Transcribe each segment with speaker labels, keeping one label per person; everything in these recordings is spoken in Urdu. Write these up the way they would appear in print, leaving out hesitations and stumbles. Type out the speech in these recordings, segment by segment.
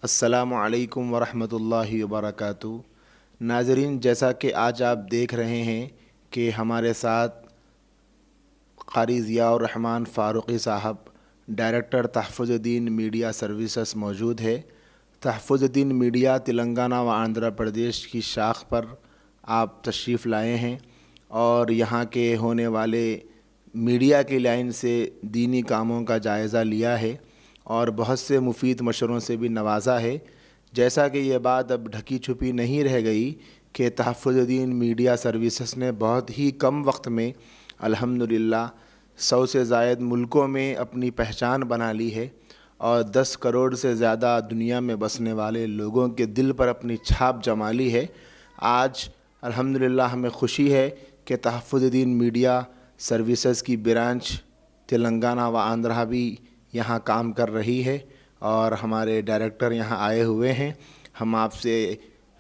Speaker 1: السلام علیکم ورحمۃ اللہ وبرکاتہ۔ ناظرین، جیسا کہ آج آپ دیکھ رہے ہیں کہ ہمارے ساتھ قاری ضیاء الرحمن فاروقی صاحب ڈائریکٹر تحفظ الدین میڈیا سروسز موجود ہے۔ تحفظ الدین میڈیا تلنگانہ و آندھرا پردیش کی شاخ پر آپ تشریف لائے ہیں اور یہاں کے ہونے والے میڈیا کی لائن سے دینی کاموں کا جائزہ لیا ہے اور بہت سے مفید مشوروں سے بھی نوازا ہے۔ جیسا کہ یہ بات اب ڈھکی چھپی نہیں رہ گئی کہ تحفظ الدین میڈیا سروسز نے بہت ہی کم وقت میں الحمدللہ 100 سے زائد ملکوں میں اپنی پہچان بنا لی ہے اور 10 کروڑ سے زیادہ دنیا میں بسنے والے لوگوں کے دل پر اپنی چھاپ جما لی ہے۔ آج الحمدللہ ہمیں خوشی ہے کہ تحفظ الدین میڈیا سروسز کی برانچ تلنگانہ و آندھرا بھی یہاں کام کر رہی ہے اور ہمارے ڈائریکٹر یہاں آئے ہوئے ہیں۔ ہم آپ سے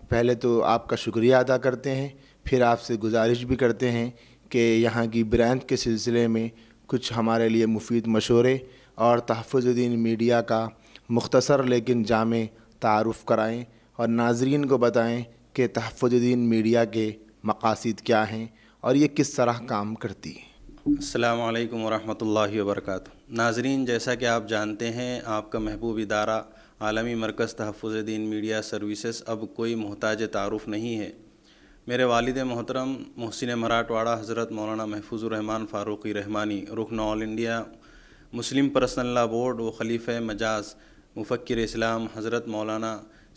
Speaker 1: پہلے تو آپ کا شکریہ ادا کرتے ہیں، پھر آپ سے گزارش بھی کرتے ہیں کہ یہاں کی برانچ کے سلسلے میں کچھ ہمارے لیے مفید مشورے اور تحفظ الدین میڈیا کا مختصر لیکن جامع تعارف کرائیں اور ناظرین کو بتائیں کہ تحفظ الدین میڈیا کے مقاصد کیا ہیں اور یہ کس طرح کام کرتی ہے۔
Speaker 2: السلام علیکم ورحمۃ اللہ وبرکاتہ۔ ناظرین، جیسا کہ آپ جانتے ہیں، آپ کا محبوب ادارہ عالمی مرکز تحفظ الدین میڈیا سروسز اب کوئی محتاج تعارف نہیں ہے۔ میرے والد محترم محسن مراٹھواڑہ حضرت مولانا محفوظ الرحمان فاروقی رحمانی، رکن آل انڈیا مسلم پرسنل لا بورڈ و خلیفہ مجاز مفکر اسلام حضرت مولانا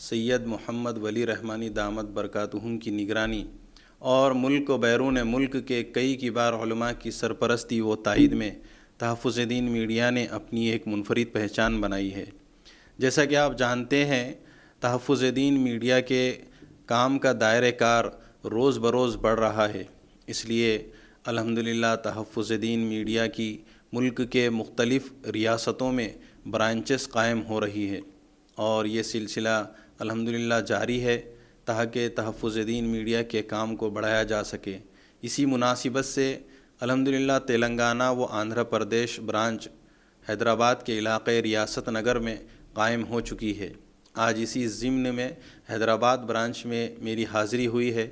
Speaker 2: سید محمد ولی رحمانی دامت برکاتہم کی نگرانی اور ملک و بیرون ملک کے کئی کبار علماء کی سرپرستی و تائید میں تحفظ الدین میڈیا نے اپنی ایک منفرد پہچان بنائی ہے۔ جیسا کہ آپ جانتے ہیں، تحفظ الدین میڈیا کے کام کا دائرہ کار روز بروز بڑھ رہا ہے، اس لیے الحمدللہ تحفظ الدین میڈیا کی ملک کے مختلف ریاستوں میں برانچز قائم ہو رہی ہے اور یہ سلسلہ الحمدللہ جاری ہے تاکہ تحفظ الدین میڈیا کے کام کو بڑھایا جا سکے۔ اسی مناسبت سے الحمدللہ تلنگانہ و آندھرا پردیش برانچ حیدرآباد کے علاقے ریاست نگر میں قائم ہو چکی ہے۔ آج اسی ضمن میں حیدرآباد برانچ میں میری حاضری ہوئی ہے۔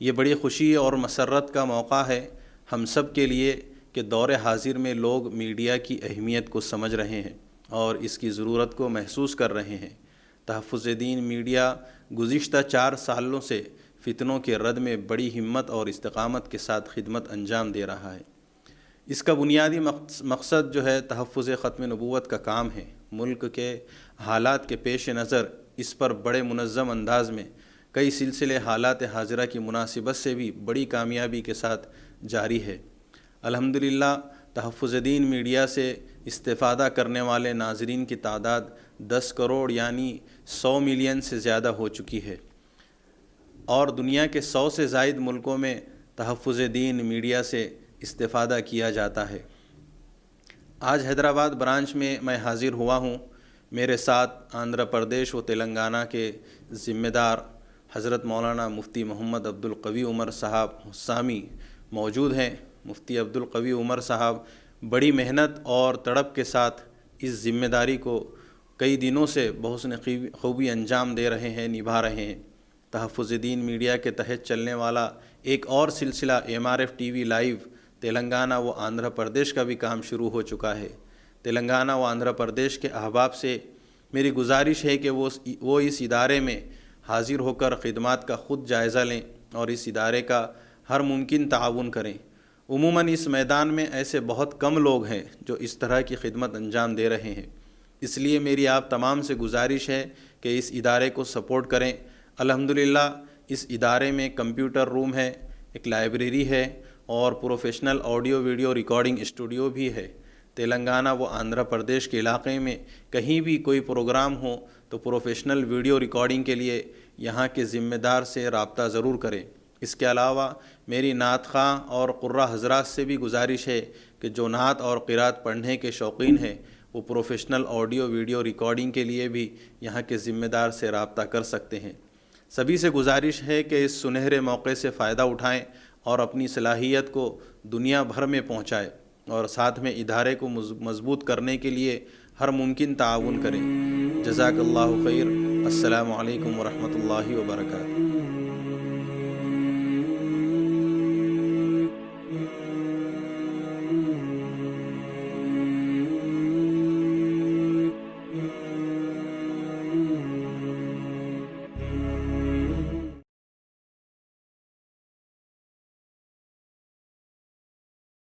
Speaker 2: یہ بڑی خوشی اور مسرت کا موقع ہے ہم سب کے لیے کہ دور حاضر میں لوگ میڈیا کی اہمیت کو سمجھ رہے ہیں اور اس کی ضرورت کو محسوس کر رہے ہیں۔ تحفظ الدین میڈیا گزشتہ 4 سالوں سے فتنوں کے رد میں بڑی ہمت اور استقامت کے ساتھ خدمت انجام دے رہا ہے۔ اس کا بنیادی مقصد جو ہے تحفظ ختم نبوت کا کام ہے۔ ملک کے حالات کے پیش نظر اس پر بڑے منظم انداز میں کئی سلسلے حالات حاضرہ کی مناسبت سے بھی بڑی کامیابی کے ساتھ جاری ہے۔ الحمدللہ تحفظ الدین میڈیا سے استفادہ کرنے والے ناظرین کی تعداد 10 کروڑ یعنی 100 ملین سے زیادہ ہو چکی ہے اور دنیا کے 100 سے زائد ملکوں میں تحفظ الدین میڈیا سے استفادہ کیا جاتا ہے۔ آج حیدرآباد برانچ میں میں حاضر ہوا ہوں۔ میرے ساتھ آندھرا پردیش و تلنگانہ کے ذمہ دار حضرت مولانا مفتی محمد عبدالقوی عمر صاحب حسامی موجود ہیں۔ مفتی عبدالقوی عمر صاحب بڑی محنت اور تڑپ کے ساتھ اس ذمہ داری کو کئی دنوں سے بحسن خوبی انجام دے رہے ہیں، نبھا رہے ہیں۔ تحفظ الدین میڈیا کے تحت چلنے والا ایک اور سلسلہ MRF TV لائیو تلنگانہ و آندھرا پردیش کا بھی کام شروع ہو چکا ہے۔ تلنگانہ و آندھرا پردیش کے احباب سے میری گزارش ہے کہ وہ اس ادارے میں حاضر ہو کر خدمات کا خود جائزہ لیں اور اس ادارے کا ہر ممکن تعاون کریں۔ عموماً اس میدان میں ایسے بہت کم لوگ ہیں جو اس طرح کی خدمت انجام دے رہے ہیں، اس لیے میری آپ تمام سے گزارش ہے کہ اس ادارے کو سپورٹ کریں۔ الحمدللہ اس ادارے میں کمپیوٹر روم ہے، ایک لائبریری ہے اور professional audio video recording studio بھی ہے۔ تلنگانہ و آندھرا پردیش کے علاقے میں کہیں بھی کوئی پروگرام ہو تو پروفیشنل ویڈیو ریکارڈنگ کے لیے یہاں کے ذمہ دار سے رابطہ ضرور کریں۔ اس کے علاوہ میری نعت خواں اور قراء حضرات سے بھی گزارش ہے کہ جو نعت اور قرات پڑھنے کے شوقین ہیں وہ پروفیشنل آڈیو ویڈیو ریکارڈنگ کے لیے بھی یہاں کے ذمہ دار سے رابطہ کر سکتے ہیں۔ سبھی سے گزارش ہے کہ اس سنہرے موقع سے فائدہ اٹھائیں اور اپنی صلاحیت کو دنیا بھر میں پہنچائیں۔ اور ساتھ میں ادارے کو مضبوط کرنے کے لیے ہر ممکن تعاون کریں۔ جزاک اللہ خیر۔ السلام علیکم ورحمۃ اللہ وبرکاتہ۔